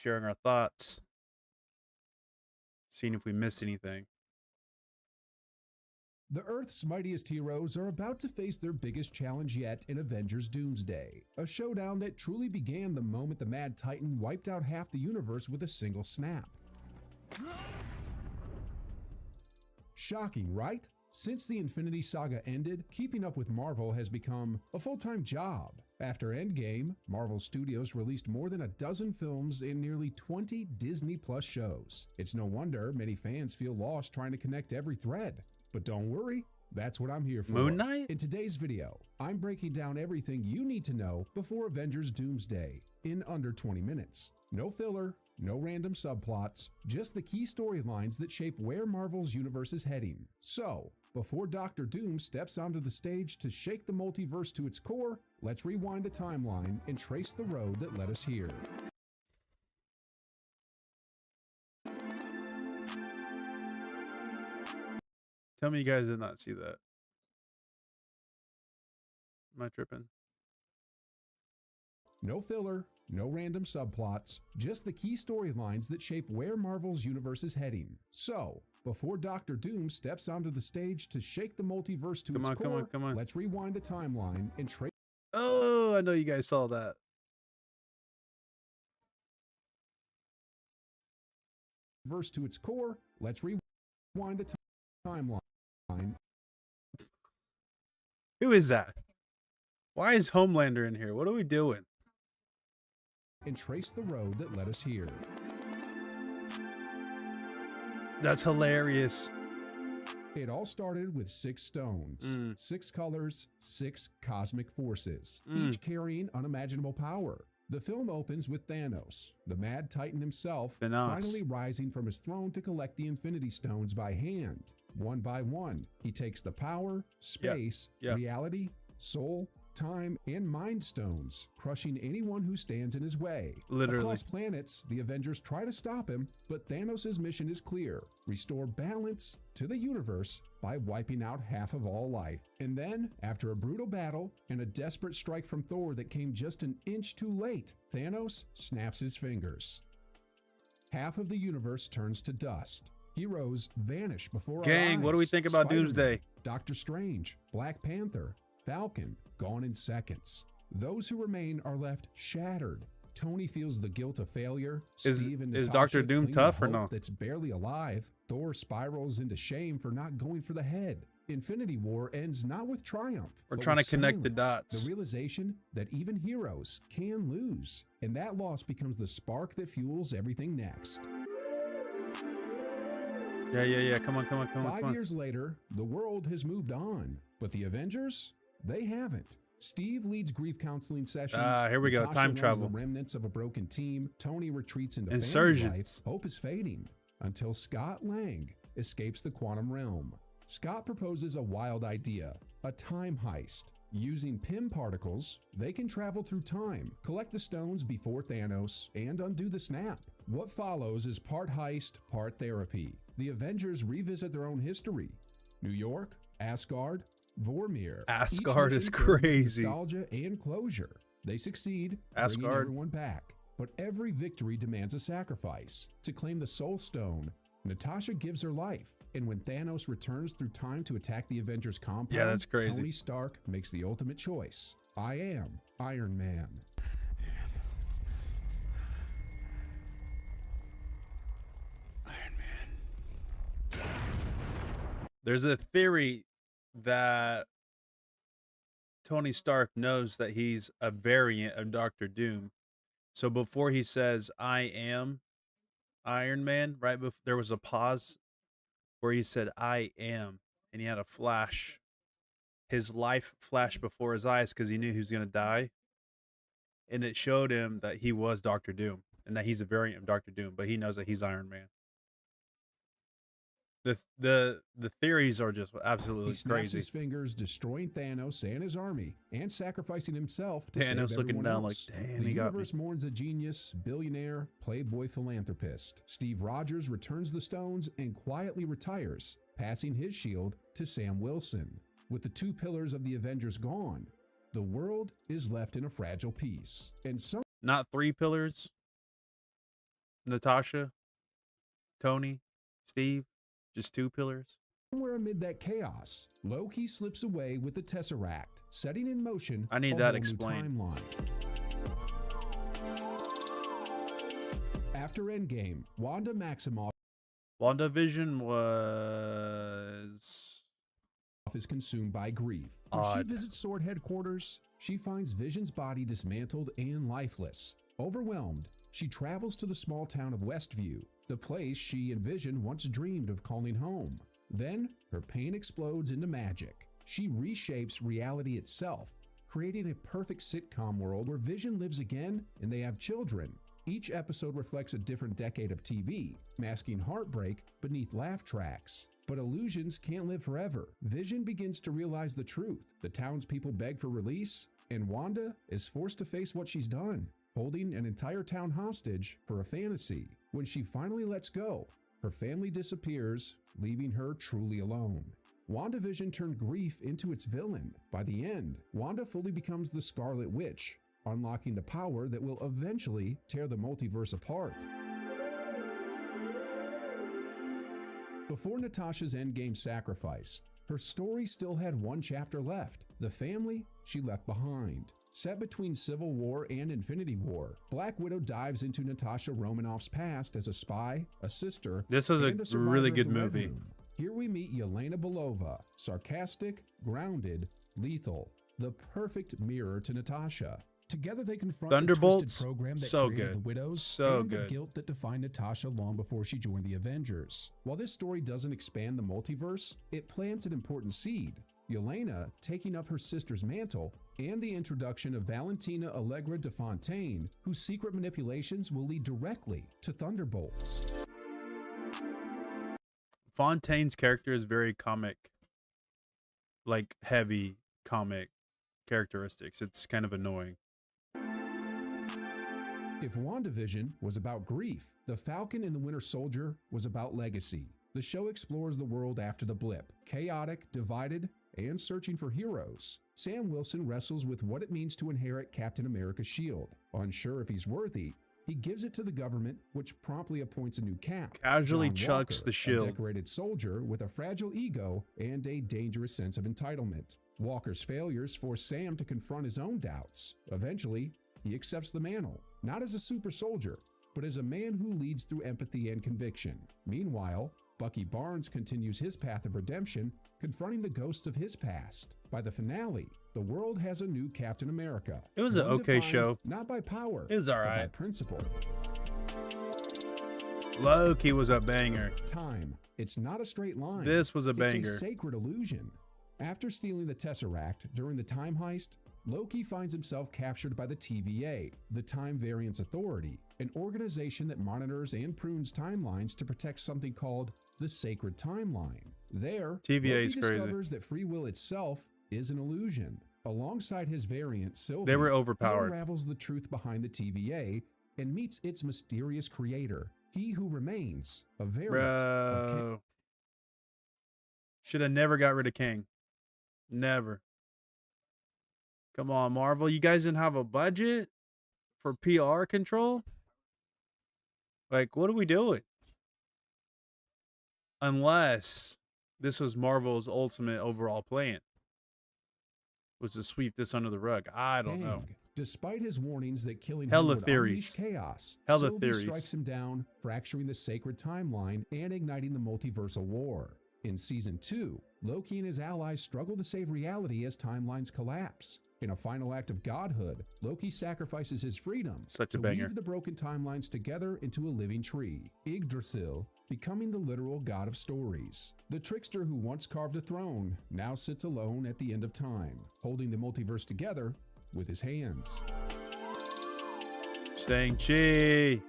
sharing our thoughts, seeing if we missed anything. The Earth's mightiest heroes are about to face their biggest challenge yet in Avengers Doomsday, a showdown that truly began the moment the Mad Titan wiped out half the universe with a single snap. Shocking, right? Since the Infinity Saga ended, keeping up with Marvel has become a full-time job. After Endgame, Marvel Studios released more than a dozen films and nearly 20 Disney Plus shows. It's no wonder many fans feel lost trying to connect every thread. But don't worry, that's what I'm here for. Moon Knight? In today's video, I'm breaking down everything you need to know before Avengers Doomsday in under 20 minutes. No filler, no random subplots, just the key storylines that shape where Marvel's universe is heading. So, before Doctor Doom steps onto the stage to shake the multiverse to its core, let's rewind the timeline and trace the road that led us here. Tell me you guys did not see that. Am I tripping? No filler, no random subplots, just the key storylines that shape where Marvel's universe is heading. So, before Doctor Doom steps onto the stage to shake the multiverse to its core, let's rewind the timeline and trace. Oh, I know you guys saw that. Verse to its core, let's rewind the timeline. Who is that? Why is Homelander in here? What are we doing? And trace the road that led us here. That's hilarious. It all started with 6 stones, 6 colors, 6 cosmic forces, each carrying unimaginable power. The film opens with Thanos, the Mad Titan himself, finally rising from his throne to collect the Infinity Stones by hand. One by one, he takes the power, space, reality, soul, time, and mind stones, crushing anyone who stands in his way. Literally. Across planets, the Avengers try to stop him, but Thanos' mission is clear: restore balance to the universe by wiping out half of all life. And then, after a brutal battle and a desperate strike from Thor that came just an inch too late, Thanos snaps his fingers. Half of the universe turns to dust. Heroes vanish before our eyes. What do we think about Doomsday? Doctor Strange, Black Panther, Falcon, gone in seconds. Those who remain are left shattered. Tony feels the guilt of failure. Steve and is Natasha Dr. Doom cling tough to or no? hope that's barely alive. Thor spirals into shame for not going for the head. Infinity War ends not with triumph. We're but trying to with connect the silence. dots. The realization that even heroes can lose. And that loss becomes the spark that fuels everything next. Yeah. Come on. 5 years later, the world has moved on. But the Avengers? They haven't. Steve leads grief counseling sessions. Here we go. Natasha Time mourns travel. The remnants of a broken team. Tony retreats into Insurgents. family life. Hope is fading until Scott Lang escapes the quantum realm. Scott proposes a wild idea: a time heist. Using PIM particles, they can travel through time, collect the stones before Thanos, and undo the snap. What follows is part heist, part therapy. The Avengers revisit their own history. New York, Asgard, Vormir. Asgard is crazy. Nostalgia and closure. They succeed, bringing everyone back. But every victory demands a sacrifice. To claim the Soul Stone, Natasha gives her life. And when Thanos returns through time to attack the Avengers compound, that's crazy. Tony Stark makes the ultimate choice. I am Iron Man. There's a theory that Tony Stark knows that he's a variant of Doctor Doom. So before he says, I am Iron Man, right before there was a pause where he said, I am, and he had a flash. His life flashed before his eyes because he knew he was going to die. And it showed him that he was Doctor Doom and that he's a variant of Doctor Doom, but he knows that he's Iron Man. The theories are just absolutely He snaps crazy. his fingers, destroying Thanos and his army, and sacrificing himself to Thanos save looking everyone down else. like, damn, the he got me. universe mourns a genius, billionaire, playboy philanthropist. Steve Rogers returns the stones and quietly retires, passing his shield to Sam Wilson. With the 2 pillars of the Avengers gone, the world is left in a fragile peace. And some Not 3 pillars. Natasha, Tony, Steve, just two pillars. Somewhere amid that chaos, Loki slips away with the Tesseract, setting in motion I a need whole that new explained. timeline. After Endgame, Wanda Maximoff WandaVision was is consumed by grief. When she odd. visits Sword headquarters, she finds Vision's body dismantled and lifeless. Overwhelmed, she travels to the small town of Westview, the place she and Vision once dreamed of calling home. Then, her pain explodes into magic. She reshapes reality itself, creating a perfect sitcom world where Vision lives again and they have children. Each episode reflects a different decade of TV, masking heartbreak beneath laugh tracks. But illusions can't live forever. Vision begins to realize the truth. The townspeople beg for release, and Wanda is forced to face what she's done, holding an entire town hostage for a fantasy. When she finally lets go, her family disappears, leaving her truly alone. WandaVision turned grief into its villain. By the end, Wanda fully becomes the Scarlet Witch, unlocking the power that will eventually tear the multiverse apart. Before Natasha's endgame sacrifice, her story still had one chapter left: the family she left behind. Set between Civil War and Infinity War, Black Widow dives into Natasha Romanoff's past as a spy, a sister, This was a and survivor really of good the Red movie. Room. Here we meet Yelena Belova, sarcastic, grounded, lethal, the perfect mirror to Natasha. Together they confront the Thunderbolts, twisted program that so created good. the Widows So and the good. guilt that defined Natasha long before she joined the Avengers. While this story doesn't expand the multiverse, it plants an important seed: Yelena taking up her sister's mantle, and the introduction of Valentina Allegra de Fontaine, whose secret manipulations will lead directly to Thunderbolts. Fontaine's character is very comic, like heavy comic characteristics. It's kind of annoying. If WandaVision was about grief, The Falcon and the Winter Soldier was about legacy. The show explores the world after the blip, chaotic, divided, and searching for heroes. Sam Wilson wrestles with what it means to inherit Captain America's shield. Unsure if he's worthy, he gives it to the government, which promptly appoints a new cap. Casually John chucks Walker, the shield. a decorated soldier with a fragile ego and a dangerous sense of entitlement. Walker's failures force Sam to confront his own doubts. Eventually, he accepts the mantle, not as a super soldier, but as a man who leads through empathy and conviction. Meanwhile, Bucky Barnes continues his path of redemption, confronting the ghosts of his past. By the finale, the world has a new Captain America. It was an One okay defined show. Not by power, It was but by alright. principle. Loki was a banger. Time. It's not a straight line. This was a It's banger. a sacred illusion. After stealing the Tesseract during the time heist, Loki finds himself captured by the TVA, the Time Variance Authority, an organization that monitors and prunes timelines to protect something called the Sacred Timeline. There, TVA is Loki crazy. discovers that free will itself is an illusion. Alongside his variant, Sylvie, They were he overpowered. unravels the truth behind the TVA and meets its mysterious creator, he who remains a variant of Kang. Bro. Should have never got rid of King. Never. Come on, Marvel. You guys didn't have a budget for PR control? Like, what are we doing? Unless this was Marvel's ultimate overall plan, was to sweep this under the rug. I don't know. Kang. Despite his warnings that killing Hella him would theories. unleash chaos, Hella Sylvie theories. strikes him down, fracturing the sacred timeline and igniting the multiversal war. In Season 2, Loki and his allies struggle to save reality as timelines collapse. In a final act of godhood, Loki sacrifices his freedom Such a to banger. weave the broken timelines together into a living tree, Yggdrasil becoming the literal god of stories. The trickster who once carved a throne now sits alone at the end of time, holding the multiverse together with his hands. Shang-Chi.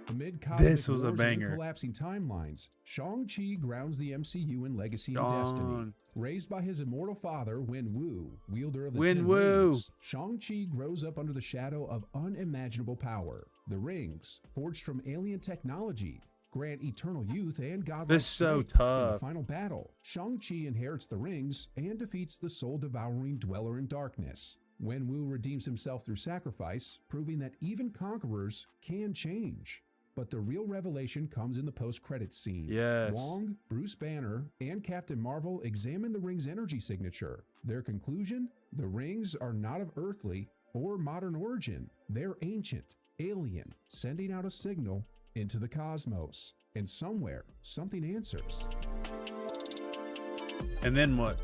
Amid cosmic This was a wars banger. and collapsing timelines, Shang-Chi grounds the MCU in legacy and destiny. Shang. Raised by his immortal father, Wen-Wu, wielder of the Wen 10 Wu. Rings, Shang-Chi grows up under the shadow of unimaginable power. The rings, forged from alien technology, grant eternal youth and godlike This is so strength. In tough. the final battle, Shang-Chi inherits the rings and defeats the soul-devouring dweller in darkness. Wen Wu redeems himself through sacrifice, proving that even conquerors can change. But the real revelation comes in the post-credits scene. Yes. Wong, Bruce Banner, and Captain Marvel examine the ring's energy signature. Their conclusion? The rings are not of earthly or modern origin. They're ancient, alien, sending out a signal into the cosmos. And somewhere, something answers. And then what?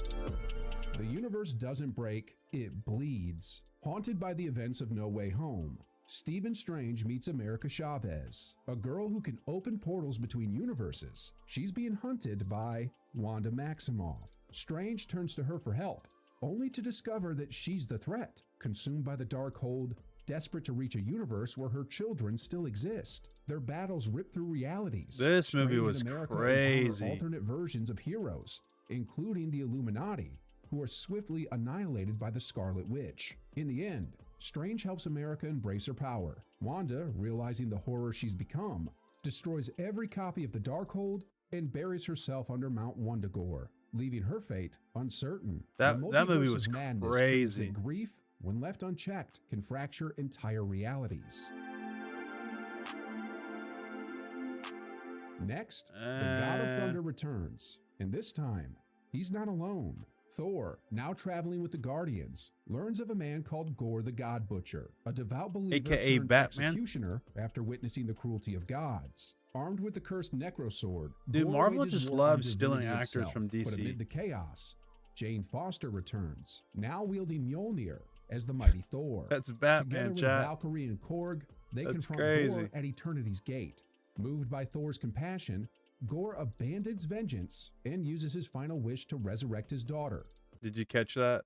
The universe doesn't break, it bleeds. Haunted by the events of No Way Home, Stephen Strange meets America Chavez, a girl who can open portals between universes. She's being hunted by Wanda Maximoff. Strange turns to her for help, only to discover that she's the threat, consumed by the Darkhold, desperate to reach a universe where her children still exist. Their battles rip through realities. This movie Strange was and America crazy. encounter alternate versions of heroes, including the Illuminati, who are swiftly annihilated by the Scarlet Witch. In the end, Strange helps America embrace her power. Wanda, realizing the horror she's become, destroys every copy of the Darkhold and buries herself under Mount Wundagore, leaving her fate uncertain. That The movie multiverse was of madness proves crazy. that grief, when left unchecked, can fracture entire realities. Next, the God of Thunder returns, and this time, he's not alone. Thor, now traveling with the Guardians, learns of a man called Gore the God Butcher, a devout believer AKA turned Batman. executioner after witnessing the cruelty of gods. Armed with the cursed Necro Sword, Dude, Gore Marvel wages just war on loves stealing divinity actors itself. from But DC. amid the chaos, Jane Foster returns, now wielding Mjolnir as the mighty Thor. That's Together Batman, with chat. Valkyrie and Korg, they That's confront crazy. Gore at Eternity's Gate. Moved by Thor's compassion, Gore abandons vengeance and uses his final wish to resurrect his daughter, Did you catch that?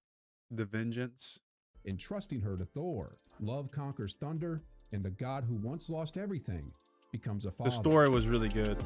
The Vengeance. entrusting her to Thor. Love conquers thunder, and the god who once lost everything becomes a father. The story was really good.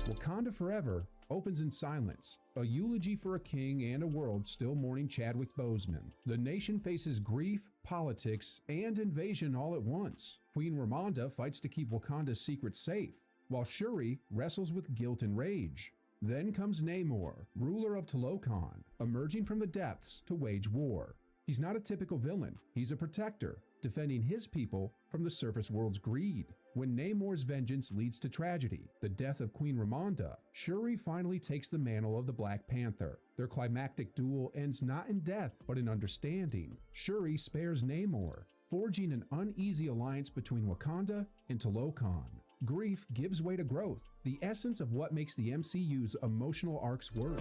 Wakanda Forever opens in silence, a eulogy for a king and a world still mourning Chadwick Boseman. The nation faces grief, politics, and invasion all at once. Queen Ramonda fights to keep Wakanda's secrets safe, while Shuri wrestles with guilt and rage. Then comes Namor, ruler of Talokan, emerging from the depths to wage war. He's not a typical villain, he's a protector, defending his people from the surface world's greed. When Namor's vengeance leads to tragedy, the death of Queen Ramonda, Shuri finally takes the mantle of the Black Panther. Their climactic duel ends not in death, but in understanding. Shuri spares Namor, forging an uneasy alliance between Wakanda and Talokan. Grief gives way to growth, the essence of what makes the MCU's emotional arcs work.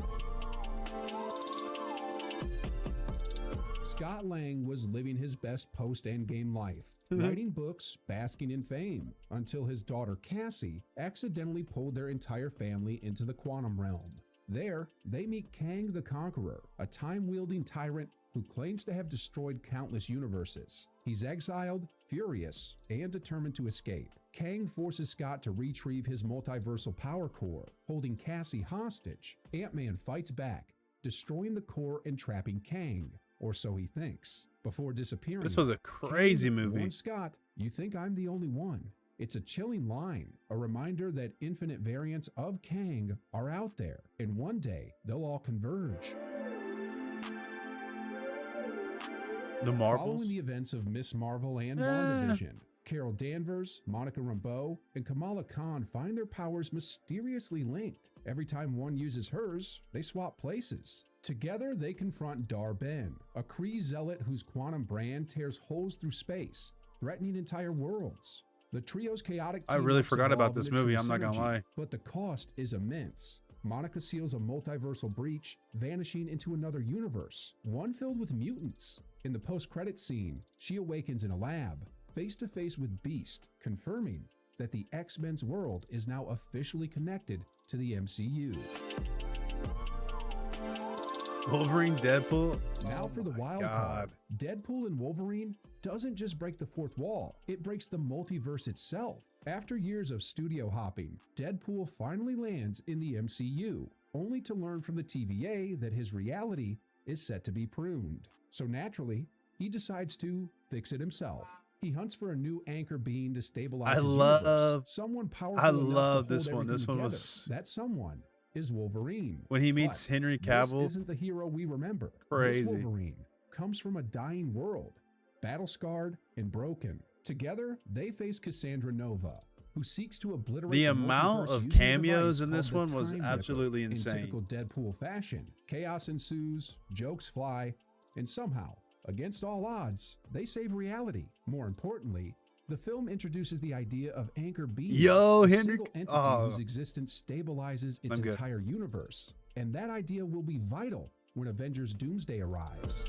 Scott Lang was living his best post-Endgame life, writing books, basking in fame, until his daughter Cassie accidentally pulled their entire family into the quantum realm. There, they meet Kang the Conqueror, a time-wielding tyrant who claims to have destroyed countless universes. He's exiled, furious, and determined to escape. Kang forces Scott to retrieve his multiversal power core, holding Cassie hostage. Ant-Man fights back, destroying the core and trapping Kang, or so he thinks. Before disappearing, This was a crazy Kang movie. warns Scott, "You think I'm the only one?" It's a chilling line, a reminder that infinite variants of Kang are out there, and one day they'll all converge. The Marvels. Following the events of Miss Marvel and WandaVision, Carol Danvers, Monica Rambeau, and Kamala Khan find their powers mysteriously linked. Every time one uses hers, they swap places. Together, they confront Dar-Ben, a Kree zealot whose quantum brand tears holes through space, threatening entire worlds. The trio's chaotic I team really works forgot about evolve this into movie, true I'm not gonna synergy, lie. but the cost is immense. Monica seals a multiversal breach, vanishing into another universe, one filled with mutants. In the post-credits scene, she awakens in a lab, face to face with Beast, confirming that the X-Men's world is now officially connected to the MCU. Wolverine, Deadpool. Now for the my wild God. card. Deadpool and Wolverine doesn't just break the fourth wall, it breaks the multiverse itself. After years of studio hopping, Deadpool finally lands in the MCU, only to learn from the TVA that his reality is set to be pruned. So naturally, he decides to fix it himself. He hunts for a new anchor being to stabilize his universe. Someone powerful enough love to this hold one. This everything one together. was- That someone is Wolverine. When he meets But Henry this Cavill. isn't the hero we remember. Crazy. This Wolverine comes from a dying world, battle-scarred and broken. Together, they face Cassandra Nova, who seeks to obliterate The the amount multiverse of using a cameos device in this called the one was Time Ripper. absolutely In insane. typical Deadpool fashion, chaos ensues, jokes fly, and somehow, against all odds, they save reality. More importantly, the film introduces the idea of Anchor being Yo, a Hendrik. single entity whose existence stabilizes its I'm good. entire universe. And that idea will be vital when Avengers Doomsday arrives.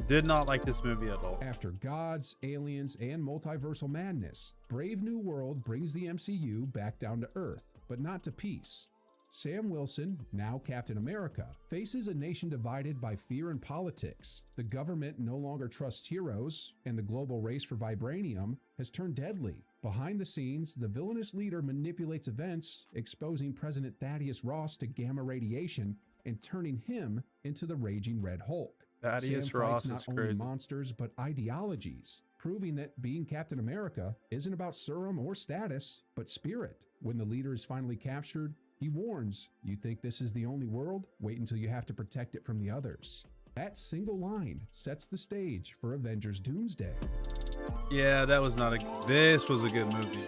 Did not like this movie at all. After gods, aliens, and multiversal madness, Brave New World brings the MCU back down to Earth, but not to peace. Sam Wilson, now Captain America, faces a nation divided by fear and politics. The government no longer trusts heroes, and the global race for vibranium has turned deadly. Behind the scenes, the villainous leader manipulates events, exposing President Thaddeus Ross to gamma radiation and turning him into the raging Red Hulk. Thaddeus Sam Ross fights not is only crazy. monsters but ideologies, proving that being Captain America isn't about serum or status, but spirit. When the leader is finally captured, he warns, "You think this is the only world? Wait until you have to protect it from the others." That single line sets the stage for Avengers Doomsday. Yeah, that was not a. This was a good movie.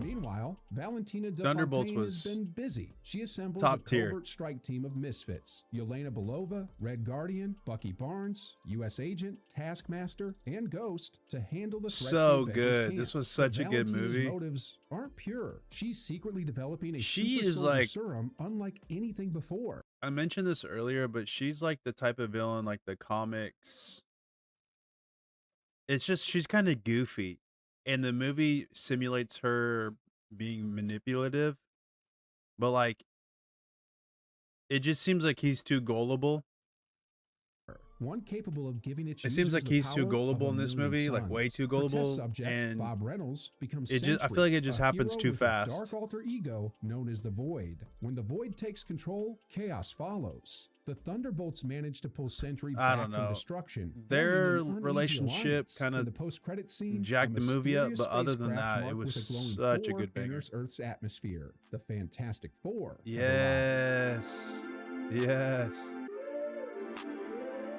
Meanwhile, Valentina Thunderbolts DeFontaine has was been busy. She assembles top a tier. covert strike team of misfits: Yelena Belova, Red Guardian, Bucky Barnes, U.S. Agent, Taskmaster, and Ghost to handle the threats So the Avengers good. can't. This was But such a good Valentina's movie. motives aren't pure. She's secretly developing a She super is soldier like- serum unlike anything before. I mentioned this earlier, but she's like the type of villain like the comics. It's just she's kind of goofy, and the movie simulates her being manipulative, but like it just seems like he's too gullible. One capable of giving its It seems users like the he's too power of gullible a in this million movie, like way suns. too Her test gullible, subject, and Bob Reynolds, becomes it just I Sentry, feel like it just a happens hero too with a fast. dark alter ego known as the Void. When the Void takes control, chaos follows. The Thunderbolts manage to pull Sentry I back don't from know. destruction. Their forming an uneasy relationship alliance. kinda In the post-credit scene, jacked a the movie up, mysterious but other than spacecraft that, it marked was with a glowing such a 4 good banger. enters Earth's atmosphere. The Fantastic Four have arrived. Yes, yes.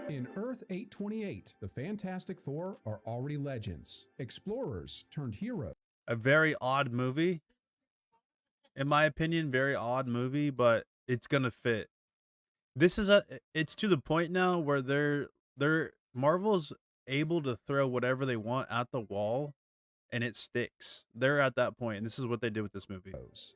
In Earth 828, the Fantastic Four are already legends, explorers turned heroes. A very odd movie, in my opinion. Very odd movie, but it's gonna fit. This is it's to the point now where they're Marvel's able to throw whatever they want at the wall and it sticks. They're at that point, and this is what they did with this movie.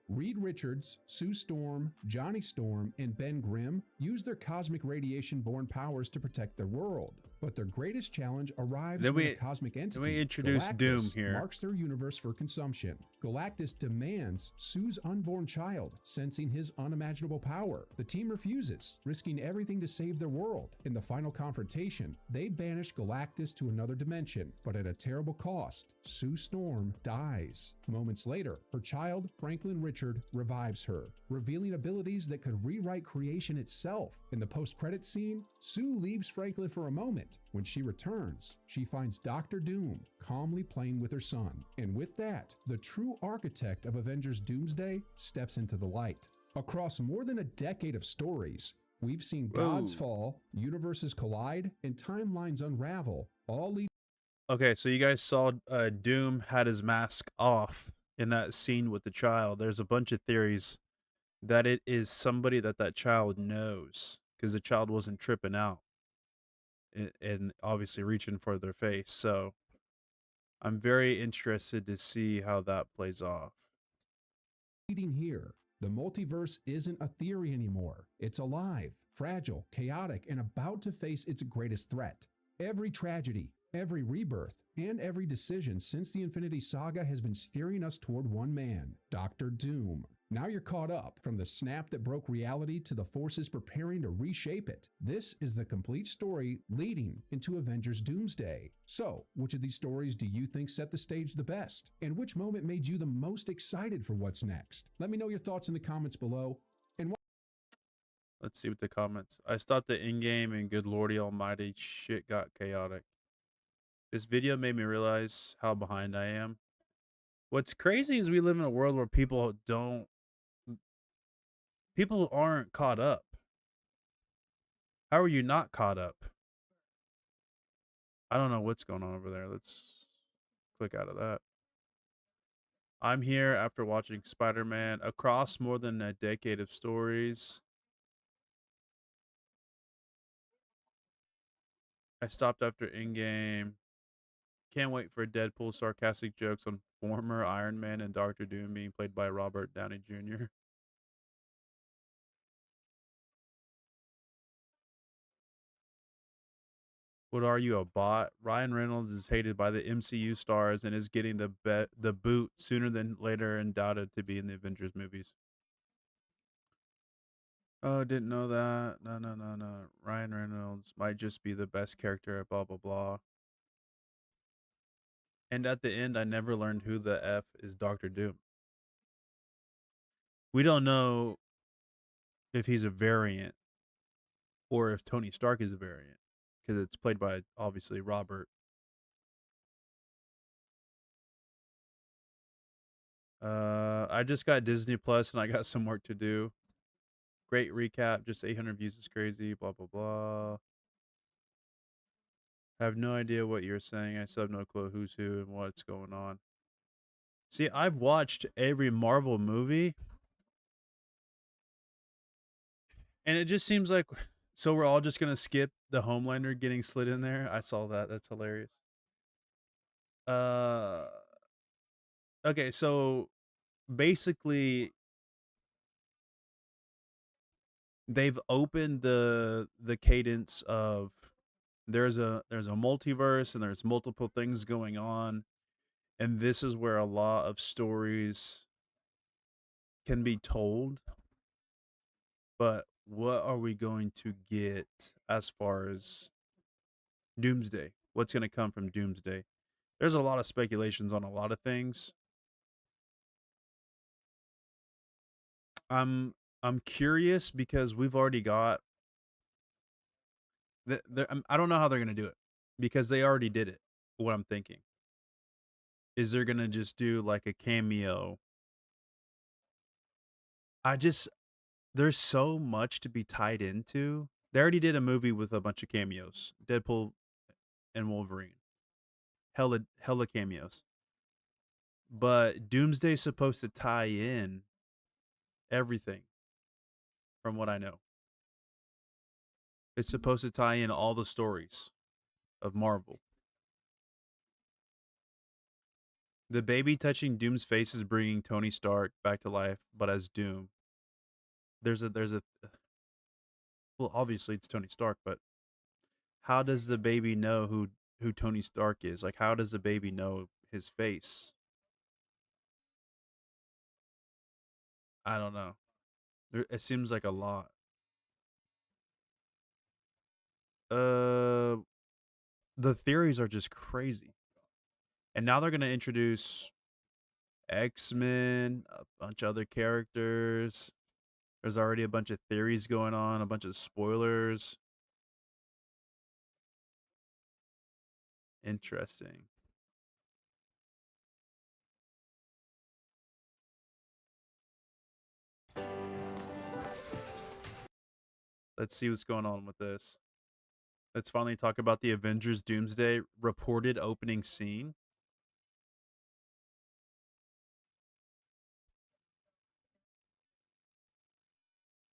Reed Richards, Sue Storm, Johnny Storm, and Ben Grimm use their cosmic radiation-born powers to protect their world. But their greatest challenge arrives when a cosmic entity, introduce Galactus, Doom here. marks their universe for consumption. Galactus demands Sue's unborn child, sensing his unimaginable power. The team refuses, risking everything to save their world. In the final confrontation, they banish Galactus to another dimension, but at a terrible cost. Sue Storm dies. Moments later, her child, Franklin Richard, revives her, revealing abilities that could rewrite creation itself. In the post-credits scene, Sue leaves Franklin for a moment. When she returns, she finds Dr. Doom calmly playing with her son. And with that, the true architect of Avengers Doomsday steps into the light. Across more than a decade of stories, we've seen gods fall, universes collide, and timelines unravel, all leading. Okay, so you guys saw Doom had his mask off in that scene with the child. There's a bunch of theories that it is somebody that child knows, because the child wasn't tripping out and obviously reaching for their face. So I'm very interested to see how that plays off. Here, the multiverse isn't a theory anymore. It's alive, fragile, chaotic, and about to face its greatest threat. Every tragedy, every rebirth, and every decision since the Infinity Saga has been steering us toward one man, Dr. Doom. Now you're caught up, from the snap that broke reality to the forces preparing to reshape it. This is the complete story leading into Avengers Doomsday. So, which of these stories do you think set the stage the best? And which moment made you the most excited for what's next? Let me know your thoughts in the comments below. And Let's see what the comments. I stopped the in-game and good lordy almighty, shit got chaotic. This video made me realize how behind I am. What's crazy is we live in a world where people aren't caught up. How are you not caught up? I don't know what's going on over there. Let's click out of that. I'm here after watching Spider-Man across more than a decade of stories. I stopped after Endgame. Can't wait for Deadpool sarcastic jokes on former Iron Man and Doctor Doom being played by Robert Downey Jr. What are you, a bot? Ryan Reynolds is hated by the MCU stars and is getting the boot sooner than later and doubted to be in the Avengers movies. Oh, didn't know that. No, no, no, no. Ryan Reynolds might just be the best character, blah, blah, blah. And at the end, I never learned who the F is Doctor Doom. We don't know if he's a variant or if Tony Stark is a variant because it's played by, obviously, Robert. I just got Disney Plus and I got some work to do. Great recap. Just 800 views is crazy. Blah, blah, blah. I have no idea what you're saying. I still have no clue who's who and what's going on. See, I've watched every Marvel movie. And it just seems like, so we're all just going to skip the Homelander getting slid in there. I saw that. That's hilarious. Okay, so basically they've opened the cadence of there's a multiverse and there's multiple things going on, and this is where a lot of stories can be told. But what are we going to get as far as Doomsday? What's going to come from Doomsday? There's a lot of speculations on a lot of things. I'm curious because we've already got I don't know how they're going to do it because they already did it. What I'm thinking is they're going to just do like a cameo. There's so much to be tied into. They already did a movie with a bunch of cameos. Deadpool and Wolverine. Hella cameos. But Doomsday's supposed to tie in everything from what I know. It's supposed to tie in all the stories of Marvel. The baby touching Doom's face is bringing Tony Stark back to life, but as Doom. There's a well, obviously it's Tony Stark, but how does the baby know who Tony Stark is? Like, how does the baby know his face? I don't know. It seems like a lot. Uh, the theories are just crazy, and now they're gonna introduce X-Men, a bunch of other characters. There's already a bunch of theories going on, a bunch of spoilers. Interesting. Let's see what's going on with this. Let's finally talk about the Avengers Doomsday reported opening scene.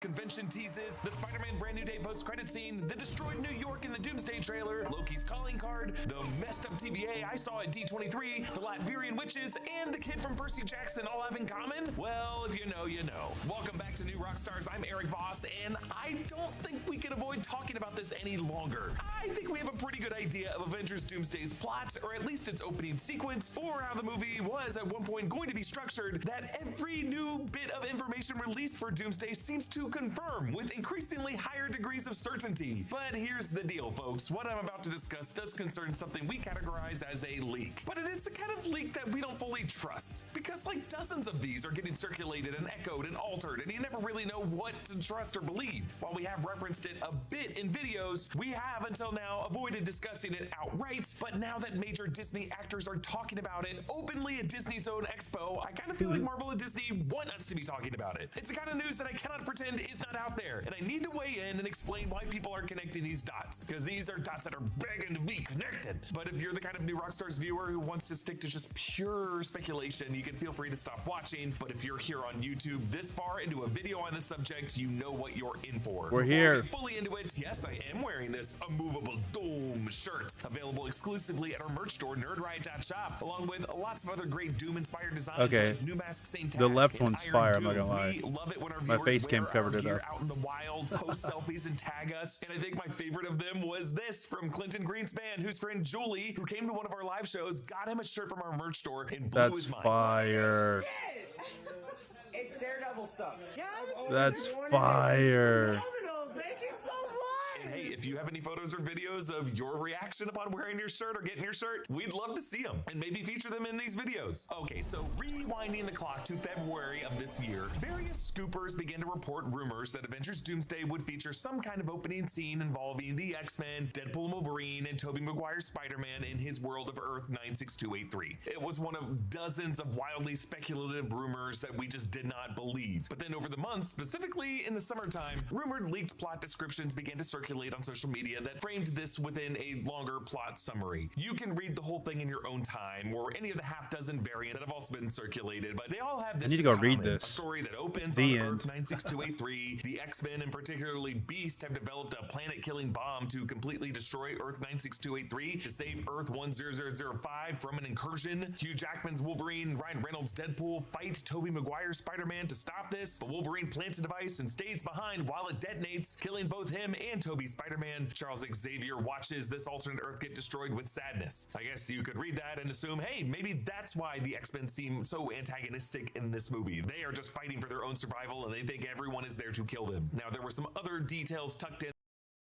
Convention teases, the Spider-Man Brand New Day post-credit scene, the destroyed New York in the Doomsday trailer, Loki's calling card, the messed up TVA I saw at D23, the Latvian witches, and the kid from Percy Jackson all have in common? Well, if you know, you know. Welcome back to New Rockstars. I'm Eric Voss, and I don't think we can avoid talking about this any longer. I think we have a pretty good idea of Avengers Doomsday's plot, or at least its opening sequence, or how the movie was at one point going to be structured, that every new bit of information released for Doomsday seems to confirm with increasingly higher degrees of certainty. But here's the deal, folks. What I'm about to discuss does concern something we categorize as a leak. But it is the kind of leak that we don't fully trust, because like dozens of these are getting circulated and echoed and altered, and you never really know what to trust or believe. While we have referenced it a bit in videos, we have until now avoided discussing it outright. But now that major Disney actors are talking about it openly at Disney's own expo, I kind of feel like Marvel and Disney want us to be talking about it. It's the kind of news that I cannot pretend is not out there. And I need to weigh in and explain why people are connecting these dots, because these are dots that are begging to be connected. But if you're the kind of New Rockstars viewer who wants to stick to just pure speculation, you can feel free to stop watching. But if you're here on YouTube this far into a video on the subject, you know what you're in for. We're Before here. we get fully into it, yes, I am wearing this immovable Doom shirt, available exclusively at our merch store, nerdriot.shop, along with lots of other great Doom-inspired designs. Okay. Like New Mask Saint The left and one's Iron fire, I'm not Doom. gonna lie. We love it when our My viewers face cam wear covered our it gear up. out in the wild, post selfies and tag us. And I think my favorite of them was this from Clinton Greenspan, whose friend Julie, who came to one of our live shows, got him a shirt from our merch store and blew That's his mind. fire. It's Daredevil stuff. Yeah, That's fire. thank you so much. And hey, if you have any photos or videos of your reaction upon wearing your shirt or getting your shirt, we'd love to see them and maybe feature them in these videos. Okay, so rewinding the clock to February of this year, various scoopers began to report rumors that Avengers Doomsday would feature some kind of opening scene involving the X-Men, Deadpool and Wolverine, and Tobey Maguire's Spider-Man in his world of Earth 96283. It was one of dozens of wildly speculative rumors that we just did not believe. But then over the months, specifically in the summertime, rumored leaked plot descriptions began to circulate on social media that framed this within a longer plot summary. You can read the whole thing in your own time, or any of the half-dozen variants that have also been circulated, but they all have this I need to in go common. read this. A story that opens The on end. Earth 96283. The X-Men, and particularly Beast, have developed a planet-killing bomb to completely destroy Earth 96283 to save Earth 10005 from an incursion. Hugh Jackman's Wolverine, Ryan Reynolds' Deadpool fight Tobey Maguire's Spider-Man to stop this, but Wolverine plants a device and stays behind while it detonates, killing both him and Tobey's Spider-Man. Charles Xavier watches this alternate Earth get destroyed with sadness. I guess you could read that and assume, hey, maybe that's why the X-Men seem so antagonistic in this movie. They are just fighting for their own survival and they think everyone is there to kill them. Now, there were some other details tucked in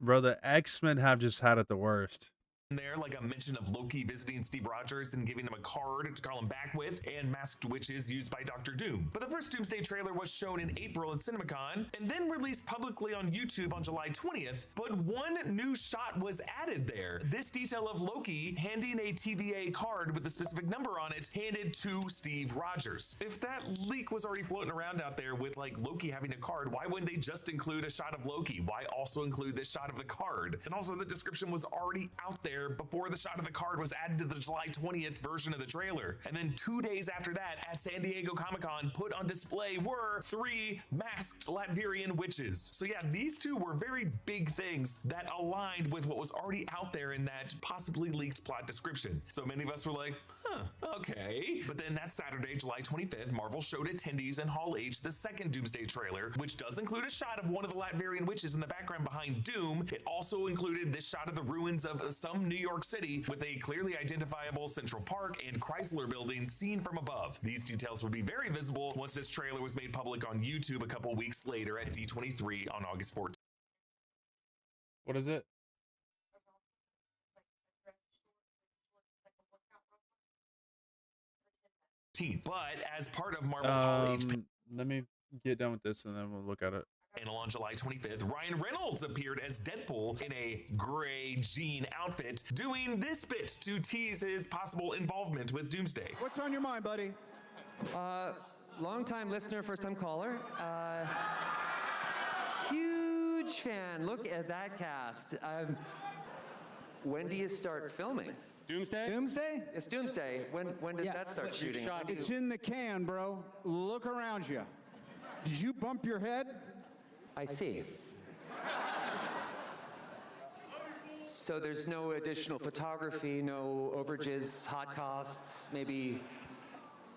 Bro, the X-Men have just had it the worst. there, like a mention of Loki visiting Steve Rogers and giving him a card to call him back with, and masked witches used by Dr. Doom. But the first Doomsday trailer was shown in April at CinemaCon and then released publicly on YouTube on July 20th, but one new shot was added there. This detail of Loki handing a TVA card with a specific number on it handed to Steve Rogers. If that leak was already floating around out there with like Loki having a card, why wouldn't they just include a shot of Loki? Why also include this shot of the card? And also the description was already out there before the shot of the card was added to the July 20th version of the trailer. And then 2 days after that, at San Diego Comic-Con, put on display were 3 masked Latvian witches. So yeah, these two were very big things that aligned with what was already out there in that possibly leaked plot description. So many of us were like, huh, okay. But then that Saturday, July 25th, Marvel showed attendees in Hall H the second Doomsday trailer, which does include a shot of one of the Latvian witches in the background behind Doom. It also included this shot of the ruins of some New York City with a clearly identifiable Central Park and Chrysler building seen from above. These details would be very visible once this trailer was made public on YouTube a couple weeks later at D23 on August 14th. What is it? But as part of Marvel's Hall H Let me get done with this and then we'll look at it. panel on July 25th, Ryan Reynolds appeared as Deadpool in a gray jean outfit, doing this bit to tease his possible involvement with Doomsday. What's on your mind, buddy? Long-time listener, first-time caller. Huge fan. Look at that cast. When do you start filming? Doomsday? Doomsday? It's Doomsday. When does that start shooting? It's in the can, bro. Look around you. Did you bump your head? I see. So there's no additional photography, no overages, hot costs, maybe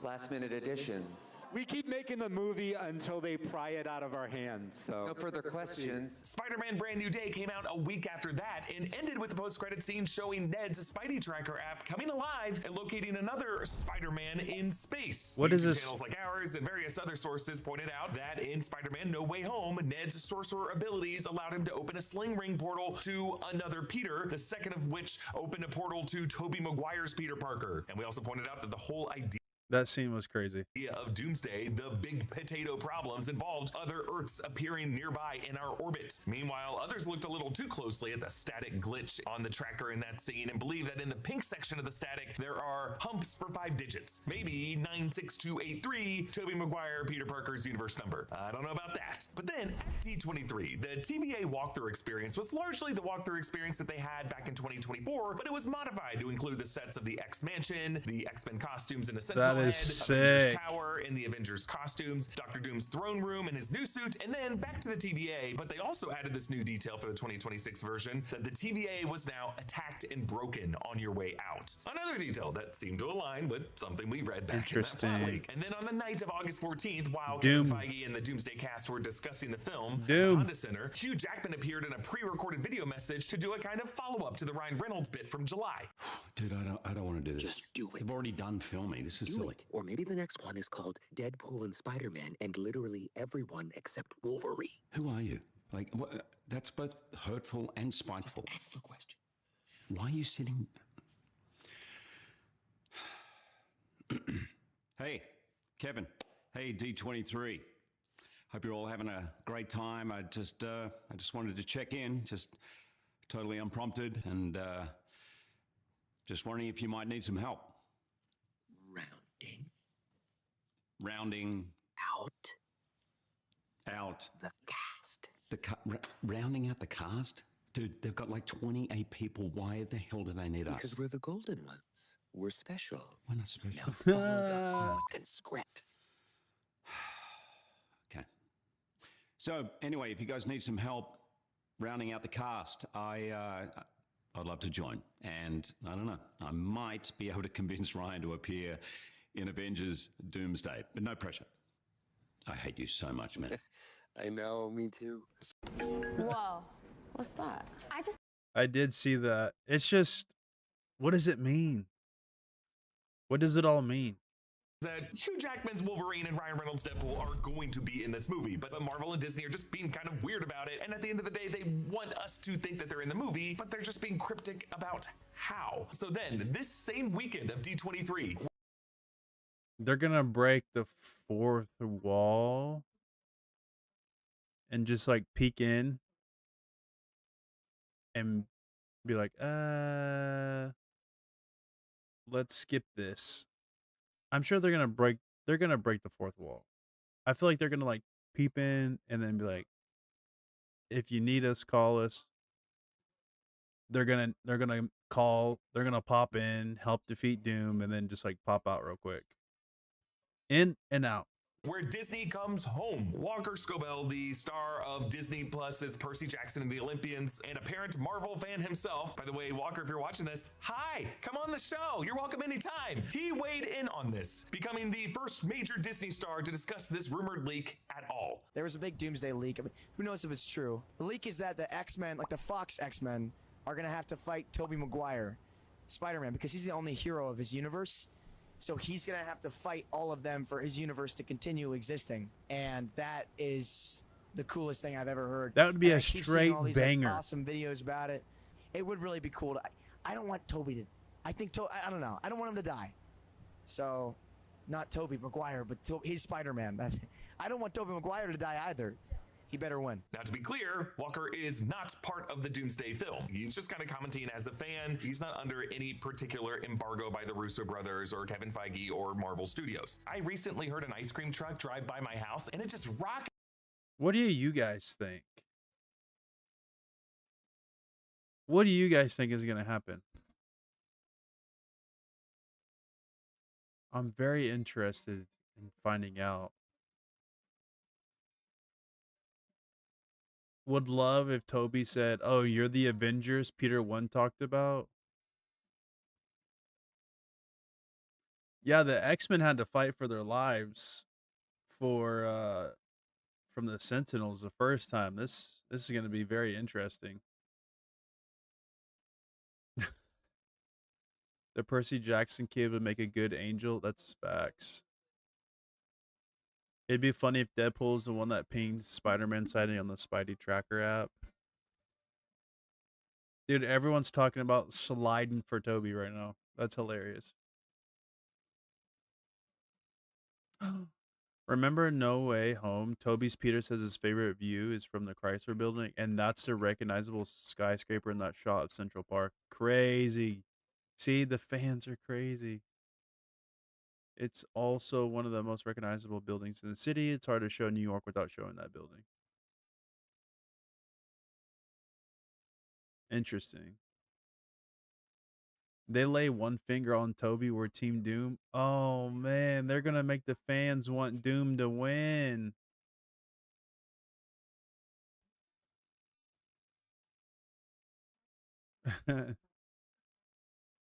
last-minute additions. We keep making the movie until they pry it out of our hands, so. No further questions. Spider-Man Brand New Day came out a week after that and ended with the post-credit scene showing Ned's Spidey Tracker app coming alive and locating another Spider-Man in space. What is YouTube this? Channels like ours and various other sources pointed out that in Spider-Man No Way Home, Ned's sorcerer abilities allowed him to open a sling ring portal to another Peter, the second of which opened a portal to Tobey Maguire's Peter Parker. And we also pointed out that the whole idea That scene was crazy. Of Doomsday, the big potato problems involved other Earths appearing nearby in our orbit. Meanwhile, others looked a little too closely at the static glitch on the tracker in that scene and believe that in the pink section of the static, there are humps for 5 digits. Maybe 96283, Tobey Maguire, Peter Parker's universe number. I don't know about that. But then at D23, the TVA walkthrough experience was largely the walkthrough experience that they had back in 2024, but it was modified to include the sets of the X-Mansion, the X-Men costumes in Essential That is Avengers sick. Tower in the Avengers costumes, Doctor Doom's throne room in his new suit, and then back to the TVA. But they also added this new detail for the 2026 version that the TVA was now attacked and broken on your way out. Another detail that seemed to align with something we read back in that plot leak. And then on the night of August 14th, while Kevin Feige and the Doomsday cast were discussing the film, at the Honda Center, Hugh Jackman appeared in a pre-recorded video message to do a kind of follow-up to the Ryan Reynolds bit from July. Dude, I don't want to do this. Just do it. They've already done filming. This is Do silly. it. Or maybe the next one is called Deadpool and Spider-Man and literally everyone except Wolverine. Who are you? Like, what, that's both hurtful and spiteful. Just ask the question. Why are you sitting? Hey, Kevin. Hey, D23. Hope you're all having a great time. I just wanted to check in, just totally unprompted, and just wondering if you might need some help. Rounding out the cast. Rounding out the cast? Dude, they've got like 28 people. Why the hell do they need us? Because we're the golden ones. We're special. We're not special. Now follow the fucking script. Okay. So anyway, if you guys need some help rounding out the cast, I'd love to join. And I don't know, I might be able to convince Ryan to appear in Avengers Doomsday, but no pressure. I hate you so much, man. I know, me too. Whoa, what's that? I did see that. It's just, what does it mean? What does it all mean? That Hugh Jackman's Wolverine and Ryan Reynolds' Deadpool are going to be in this movie, but Marvel and Disney are just being kind of weird about it, and at the end of the day, they want us to think that they're in the movie, but they're just being cryptic about how. So then, this same weekend of D23, They're gonna break the fourth wall and just like peek in and be like, let's skip this. I'm sure they're gonna break the fourth wall. I feel like they're gonna like peep in and then be like, if you need us, call us. They're gonna pop in, help defeat Doom, and then just like pop out real quick. In and out. where Disney comes home. Walker Scobell, the star of Disney Plus's Percy Jackson and the Olympians, and apparent Marvel fan himself. By the way, Walker, if you're watching this, hi, come on the show. You're welcome anytime. He weighed in on this, becoming the first major Disney star to discuss this rumored leak at all. There was a big Doomsday leak. I mean, who knows if it's true? The leak is that the X-Men, like the Fox X-Men, are going to have to fight Tobey Maguire, Spider-Man, because he's the only hero of his universe. So he's going to have to fight all of them for his universe to continue existing. And that is the coolest thing I've ever heard. That would be and a I keep straight seeing all these, banger. like, awesome videos about it. It would really be cool. I don't want Tobey to... I don't know. I don't want him to die. So, not Tobey Maguire, but he's Spider-Man. I don't want Tobey Maguire to die either. He better win. Now, to be clear, Walker is not part of the Doomsday film. He's just kind of commenting as a fan. He's not under any particular embargo by the Russo brothers or Kevin Feige or Marvel Studios. I recently heard an ice cream truck drive by my house, and it just rocked. What do you guys think? What do you guys think is going to happen? I'm very interested in finding out. Would love if Toby said, "Oh, you're the Avengers Peter 1 talked about." Yeah, the X-Men had to fight for their lives for from the Sentinels the first time. This is going to be very interesting. The Percy Jackson kid would make a good angel. That's facts. It'd be funny if Deadpool's the one that pinged Spider-Man sighting on the Spidey tracker app. Dude, everyone's talking about sliding for Toby right now. That's hilarious. Remember No Way Home? Toby's Peter says his favorite view is from the Chrysler Building, and that's the recognizable skyscraper in that shot of Central Park. Crazy. See, the fans are crazy. It's also one of the most recognizable buildings in the city. It's hard to show New York without showing that building. Interesting. They lay one finger on Toby. We're Team Doom. Oh man, they're gonna make the fans want Doom to win.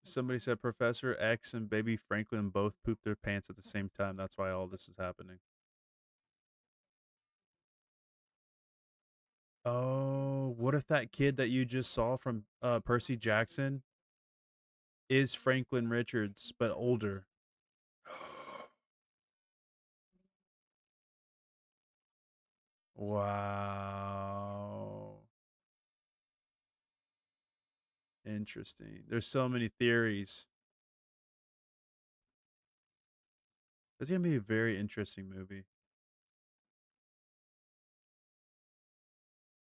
Somebody said Professor X and Baby Franklin both pooped their pants at the same time. That's why all this is happening. Oh, what if that kid that you just saw from Percy Jackson is Franklin Richards, but older? Wow. Interesting. There's so many theories. It's gonna be a very interesting movie.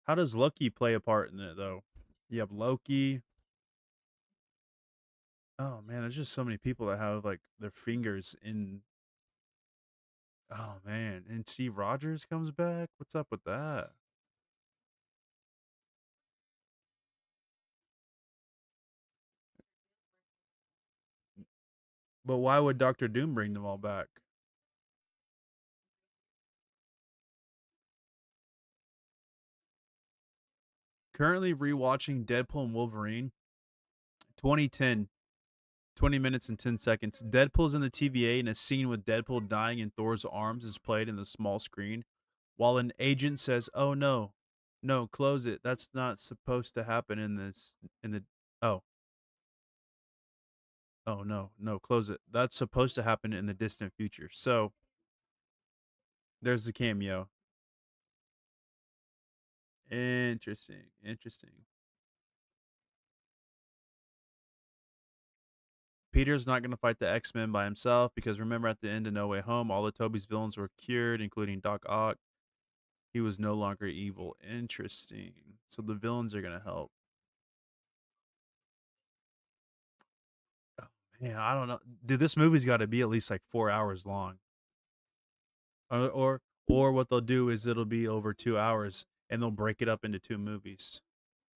How does Loki play a part in it though? You have Loki. Oh man, there's just so many people that have like their fingers in. Oh man, and Steve Rogers comes back. What's up with that? But why would Doctor Doom bring them all back? Currently rewatching Deadpool and Wolverine. 2010, 20 minutes and 10 seconds. Deadpool's in the TVA and a scene with Deadpool dying in Thor's arms is played in the small screen while an agent says, "Oh no. No, close it. That's not supposed to happen in this in the oh, oh no. No, close it. That's supposed to happen in the distant future." So, there's the cameo. Interesting. Interesting. Peter's not going to fight the X-Men by himself because remember at the end of No Way Home, all of Toby's villains were cured, including Doc Ock. He was no longer evil. Interesting. So the villains are going to help. Oh, man, I don't know. Dude, this movie's got to be at least like 4 hours long. Or what they'll do is it'll be over 2 hours and they'll break it up into two movies.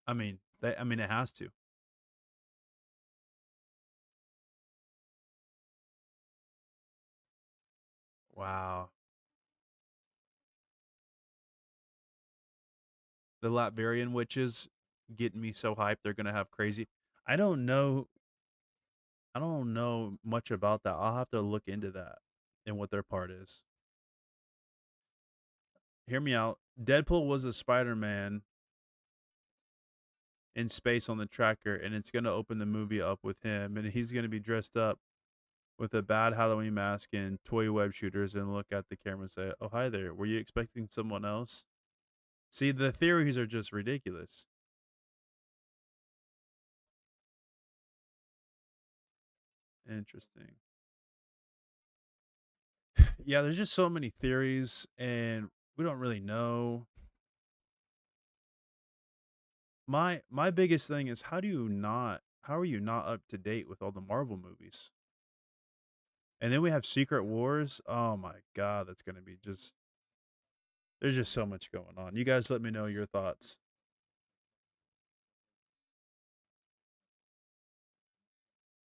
I mean it has to. Wow. The Latvian witches getting me so hyped. They're gonna have crazy. I don't know. I don't know much about that. I'll have to look into that and what their part is. Hear me out. Deadpool was a Spider-Man in space on the tracker, and it's gonna open the movie up with him, and he's gonna be dressed up with a bad Halloween mask and toy web shooters, and look at the camera and say, "Oh, hi there. Were you expecting someone else?" See, the theories are just ridiculous. Interesting. Yeah, there's just so many theories, and we don't really know. My biggest thing is how are you not up to date with all the Marvel movies? And then we have Secret Wars. Oh my god, that's gonna be just there's just so much going on. You guys let me know your thoughts.